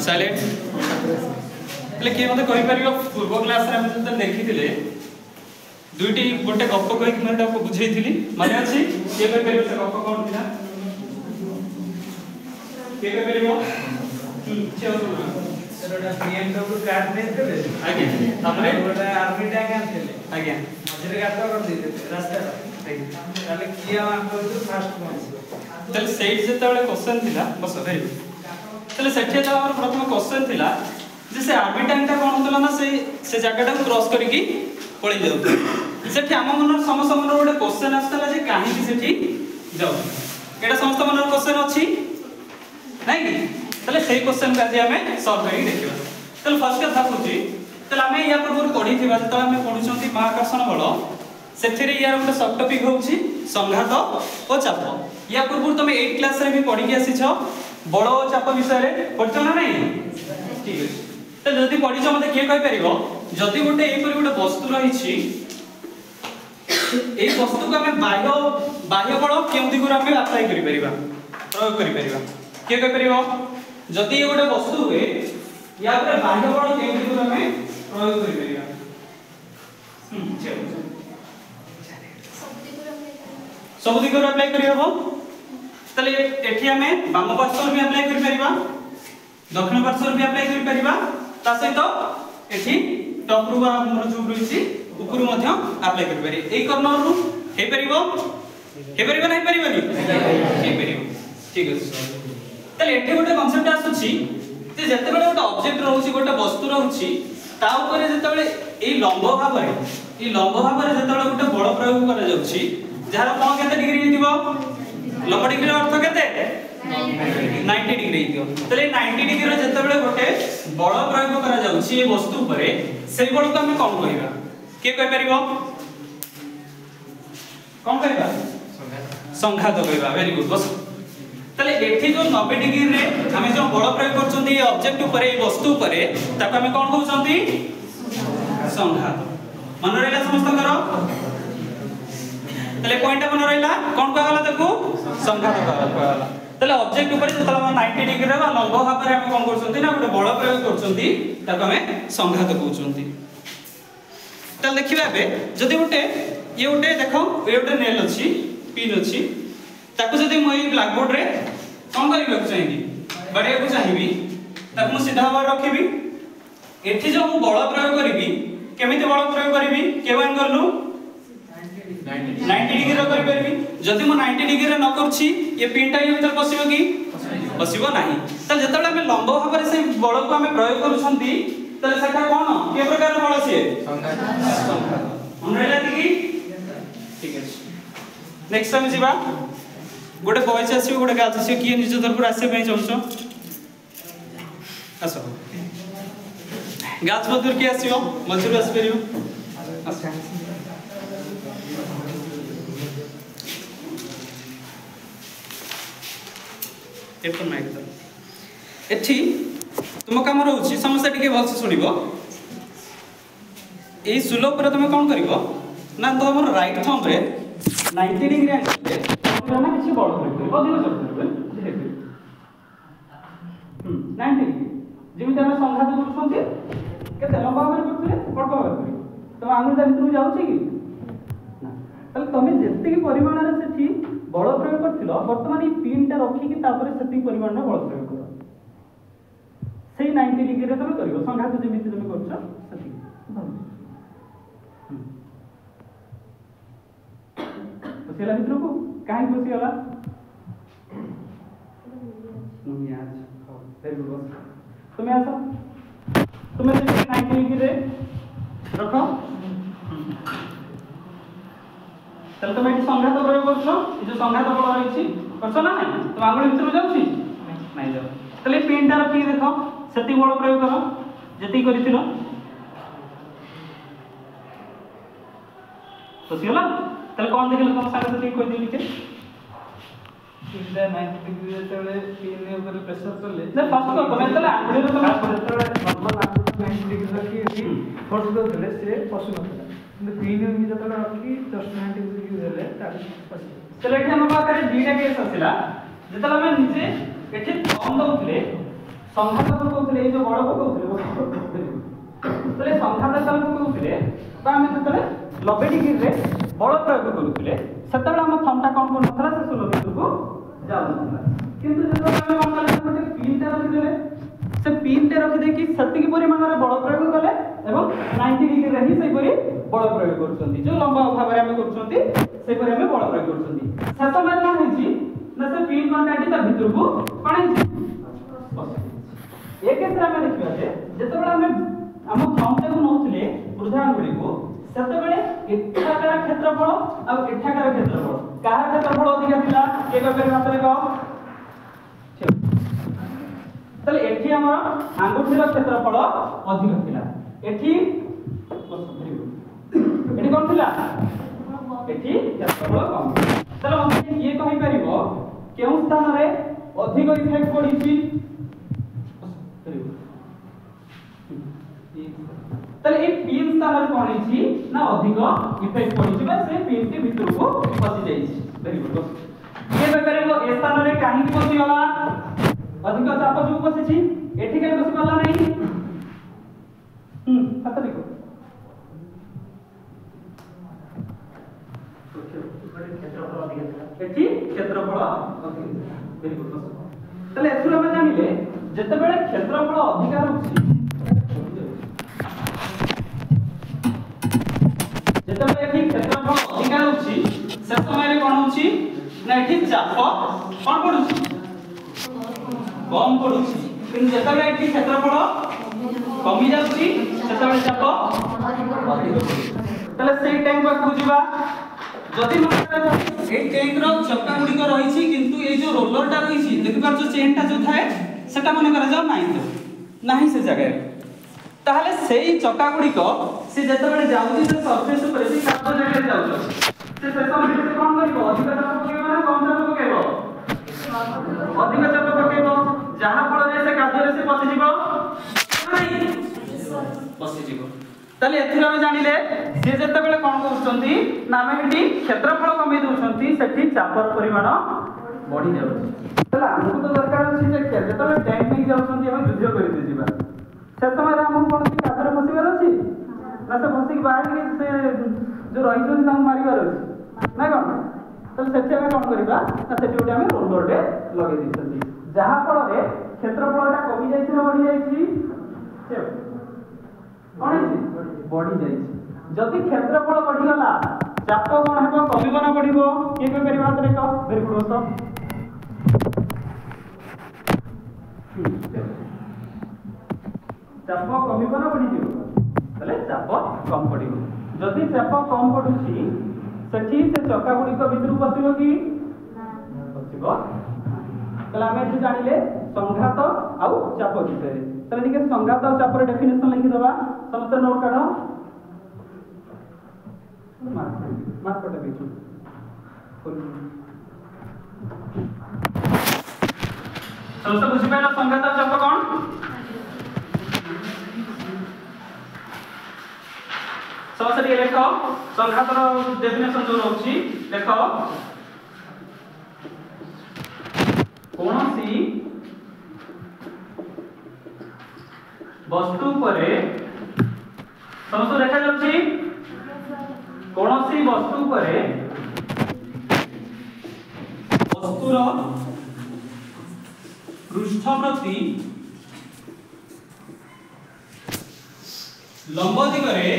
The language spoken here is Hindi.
साइलेंट એટલે કે મતે કହି પરિયો પૂર્વ ક્લાસ રે અમે જતે ଦେଖିଥିଲେ ଦୁଇଟି ଗୋଟେ ଗପ କହିକି ମୁଁ ଏଟାକୁ ବୁଝେଇଥିଲି ମାନେ ଅଛି କିଏ କହି ପରିयो ସେ ଗପ କୋନ ଥିଲା କିଏ କହି ପରିयो ସେଟା BMW କାର ନେଇଥିଲେ ଆଜ୍ଞା ତାପରେ ଗୋଟେ ଆର୍ମି ଟ୍ୟାଙ୍କ ଆଣିଥିଲେ ଆଜ୍ଞା ମଝିରେ ଗାତ କରି ଦେଇଥିଲେ ରାସ୍ତାରେ ତାହେଲେ କିଏ ଆମକୁ ଫାଷ୍ଟ ପହଞ୍ଚିବ ତାହେଲେ ସେଇଠି ଯେତେବେଳେ କ୍ୱେଶ୍ଚନ ଥିଲା ବସ ଭେରି ଗୁଡ୍ ତାହେଲେ ସେଠି ଯେତେବେଳେ ଆମର ପ୍ରଥମ କ୍ୱେଶ୍ଚନ ଥିଲା ଯେ ସେ ଆର୍ମି ଟ୍ୟାଙ୍କଟା କ'ଣ ହଉଥିଲା ନା ସେ ଜାଗାଟାକୁ କ୍ରସ୍ କରିକି ପଳେଇ ଯାଉଥିଲା ସେଠି ଆମ ମନରେ ସମସ୍ତ ମନରେ ଗୋଟେ କ୍ୱେଶ୍ଚନ ଆସିଥିଲା ଯେ କାହିଁକି ସେଠି ଯାଉଥିଲା ଏଇଟା ସମସ୍ତ ମନରେ କ୍ୱେଶ୍ଚନ ଅଛି ନାଇଁ କି ତାହେଲେ ସେଇ କ୍ୱେଶ୍ଚନକୁ ଆଜି ଆମେ ସଲ୍ଭ କରିକି ଦେଖିବା ତାହେଲେ ଫାର୍ଷ୍ଟ କଥା ହଉଛି ତାହେଲେ ଆମେ ୟା ପୂର୍ବରୁ ପଢିଥିବା ଯେତେବେଳେ ଆମେ ପଢୁଛନ୍ତି ମହାକର୍ଷଣ ବଳ ସେଥିରେ ୟାର ଗୋଟେ ସବ୍ ଟପିକ ହେଉଛି ସଂଘାତ ଓ ଚାପ ୟା ପୂର୍ବରୁ ତମେ 8 କ୍ଲାସ ରେ ବି ପଢିକି ଆସିଛ ବଳ ଓ ଚାପ ବିଷୟରେ ପଢିଛ ନା ନାହିଁ ଠିକ ଅଛି ତ ଯଦି ପଢିଛ ମତେ କିଏ କହି ପାରିବ ଯଦି ଗୋଟେ ଏଇପରି ଗୋଟେ ବସ୍ତୁ ରହିଛି এই বস্তুକୁ ଆମେ ବାହ୍ୟ ବଳ କେଉଁ ଦିଗରୁ ଆମେ ଆପ୍ଲାଏ କରି ପାରିବା ପ୍ରୟୋଗ କରି ପାରିବା କିଏ କହି ପାରିବ ଯଦି ଏ ଗୋଟେ ବସ୍ତୁ ହୁଏ ୟା ଉପରେ ବାହ୍ୟ ବଳ କେଉଁ ଦିଗରୁ ଆମେ ପ୍ରୟୋଗ କରି ପାରିବା ସବୁ ଦିଗରୁ ଆପ୍ଲାଏ କରି ହେବ ତାହେଲେ ଏଠି ଆମେ ବାମ ପାର୍ଶ୍ୱରୁ ବି ଆପ୍ଲାଏ କରି ପାରିବା ଦକ୍ଷିଣ ପାର୍ଶ୍ୱରୁ ବି ଆପ୍ଲାଏ କରି ପାରିବା ତା ସହିତ ଏଠି ଟପ ରୁ ବା ଆମର ଯୋଉ ରହିଛି ଉପରୁ ମଧ୍ୟ ଆପ୍ଲାଏ କରି ପାରି ଏଇ କର୍ନର ରୁ हे परिबो नाही परिबनी हे परिबो ठीक अछि ताले एठी गोटे कांसेप्ट आसुची जे जते बेले गोटे ऑब्जेक्ट रहउची गोटे वस्तु रहउची ता ऊपर जते बेले ए लंब भाबरे जते बेले गोटे बल प्रयोग करा जाउची जहार कोन केते डिग्री हेतिबो लंब डिग्री अर्थ केते 90 डिग्री हेतिबो ताले 90 डिग्री रे जते बेले गोटे बल प्रयोग करा जाउची ए वस्तु ऊपर सेई बल को हम कोन कहिबा के कहि परिबो कौन कहबा संघात कहबा वेरी गुड बस तले एठी जो 90 डिग्री रे हम जो बल प्रयोग करछंती ए ऑब्जेक्ट ऊपर ए वस्तु ऊपर ताको हम कोन कहउछंती संघात मन रहला समस्त करो तले पॉइंट मन रहला कोन कहला ताको संघात कहला तले ऑब्जेक्ट ऊपर जतला 90 डिग्री रे बा लंब भाबरे हम कोन करछंती ना गोटे बल प्रयोग करछंती ताको हम संघात कहउछंती तले देखिबा बे जदी गोटे ये गोटे देखो ये गोटे नेल अछि पिन अछि ताको जदी মই ब्लैक बोर्ड रे कोन करबा चाहिबी बढिया को चाहिबी ताको मु सीधा भाव रखिबी एठी जो मु बल प्रयोग करबी केमिति बल प्रयोग करबी केव एंगल नु 90 डिग्री रो करि परबी जदी मु 90 डिग्री रे न करछि ये पिनटा ये भीतर पसिबो की पसिबो नाही त जेतबेला हम लंब भाव रे से बल को हम प्रयोग करूछंती तले सेटा कोन के प्रकार बल छै संघात मनरेला की ठीक है नेक्स्ट टाइम जीवा गोटे बॉयज आसीबो गोटे गर्ल्स आसीबो किए निज तरफ आसे पई चलछो आसो गर्ल्स मधुर के आसीबो मधुर आसी परियो अच्छा एतो माइक तो एठी तुम काम रहउची समस्या टिके भलसे सुनिबो ए सुलो पर तुम कोन करबो ना तो हमर राइट थंब रे 90 डिग्री एंगल रे ना किछि बड़ करबो अधिक जोर करबो जेहेतु 90 डिग्री जेमिति हम संघात करछोंती केते लंबा भाବରେ करथले बड़ भाବରେ तो आंगुल ता भितर जाउची कि ना तले तमे जेति की परिमाण रे सेठी बल प्रयोग करथिलो वर्तमान ई पिन ता रखी कि तापर सेति परिमाण रे बल प्रयोग करो सेही 90 डिग्री रे तमे करियो संघात जेमिति तमे करछो सेति पसिला मित्र को काहे पसिला नमी आज वेरी गुड तुम आसो तुम 90 डिग्री रे रखो तले तुम एटी संघात प्रयोग करछो ए जो संघात बल रहिछि करछो ना नहीं तुम आंगुल भीतर जाउछि नहीं जाउ तले पेन टा रखी देखो सेति बल प्रयोग करो जति करिथिलो पसिला तले कोन देखिल तुम सागे से कोइ दिली के इनदा 90 डिग्री जेतले पिन ऊपर प्रेशर करले ना फास्ट कर तमे तले आंगुल रे तमे जेतले नॉर्मल आंगुल 90 डिग्री रखी फोर्स करले से पसु नथला 근데 पिन जेतले रखी 90 डिग्री देले ताकि पसु चले एठी हम पाखरे दीटा केस आसिला जेतले हम निजे एठी थंब दउतले संघात पकाउथिले ए जो बड़ पकाउथिले तले संघात तले पकाउथिले बा हम तले 90 डिग्री रे बड़ प्रयोग करूथिले सेतबेला हम थंटा कोन कोन नथला से 16 मीटर को जाउ नथला किंतु जब हम कोन कले गोटे पिनटा रखि देले से पिनटे रखि दे कि सति की परिमाण रे बड़ प्रयोग कले एवं 90 डिग्री रे ही से परि बड़ प्रयोग करछंती जो लंबा भाव रे हम करछंती से परि हम बड़ प्रयोग करछंती सेतो में कोन हिची ना से पिन कांटाटी ता भीतर को कोन हिची एक क्षेत्र में देखिबा जे जेतबेला हम हम थंटा को नउथिले वृद्धा अंगुली को सेतबेले एठाकार क्षेत्रफल आ एठाकार क्षेत्रफल काहा क्षेत्रफल अधिक थिला के कबे मात्रे को तले एठी हमर आंगुठीर क्षेत्रफल अधिक थिला एठी एठी कोन थिला एठी क्षेत्रफल कम तले हम ये कहि परिबो केउ स्थान रे अधिक इफेक्ट पडिछि तले ए पिन स्थान रे कोन हिची ना अधिक इफेक्ट पडिछि बा से पिन के भीतर को फसी जाइछि वेरी गुड ये बेकरे को ए स्थान रे काहे फसी गला अधिक चाप जो बसिछि एठी काहे बसि गला नहीं हाथ देखो एठी क्षेत्रफल अधिक वेरी गुड तले एथुर हम जानिले जते बेले क्षेत्रफल अधिक रहउछि जते बेले एठी क्षेत्रफल अधिक रहउछि से समय रे कोन होछि ना एठी चाप कोन पडुछि कम पडुछि किंतु जते बेले एठी क्षेत्रफल कमी जाउछि सेते बेले चाप अधिक पडुछि तले सेई टाइम पर बुझिबा जदि ए टैंक रो चक्का गुडी को रहिछि किंतु ए जो रोलर टा रहिछि देखि पार जो चेन टा जो थाए सेटा मने करा जाउ नाही से जगह ताहले सेई चक्का गुडी को से जते बेले जाउछि से सरफेस ऊपर से कागज जगह जाउछ से समय से कोन करिवो अधिक चाप पकेबो ना कम चाप पकेबो अधिक चाप पकेबो जहा फल जे से कागज से पसि जीवो नाही पसि जीवो ताले एथिर हम जानिले जे जते बेले कोन करछंती ना हम एठी क्षेत्रफल कमी दोछंती सेठी चापर परिमाण बढ़ी जाउछ ताले हमको तो दरकार अछि जे जते बेले टैंक में जाउछंती हम युद्ध करि दे जीवा से समय हम कोन की कादर फसिबार अछि ना से फसि बाहर के से जो रहिछन हम मारिबार अछि ना कोन ताले सेठी हम कोन करिबा ना सेठी उठे हम रोलर डे लगे दिछंती जहा फल रे क्षेत्रफलटा कमी जाइछि ना बढ़ी जाइछि कोन बढ़ी जाइछि जदि क्षेत्रफल बढ़ी गला चाप कोन हेबो कमिबो ना बढ़िबो के के करिबा त देखो वेरी गुड सब चाप कमिबो ना बढ़ी जिवो तले चाप कम पडिबो जदि चाप कम पडुछि सेठी से चक्का गुडी को भीतर पसिबो कि पसिबो तले हम एठी जानिले संघात आउ चाप विषय तले निके संघात आउ चापर डेफिनेशन लिखि दबा समस्त नोट काढो मार्क पटे बीच समस्त बुझि पाइला संघात आउ चाप कोन समस्त ये देखो संघात रो डेफिनेशन जो रहउछि देखो कोनोसी वस्तु परे समस्त देखा जाउछि कोनोसी वस्तु परे वस्तुर पृष्ठ प्रति लंब दिगरे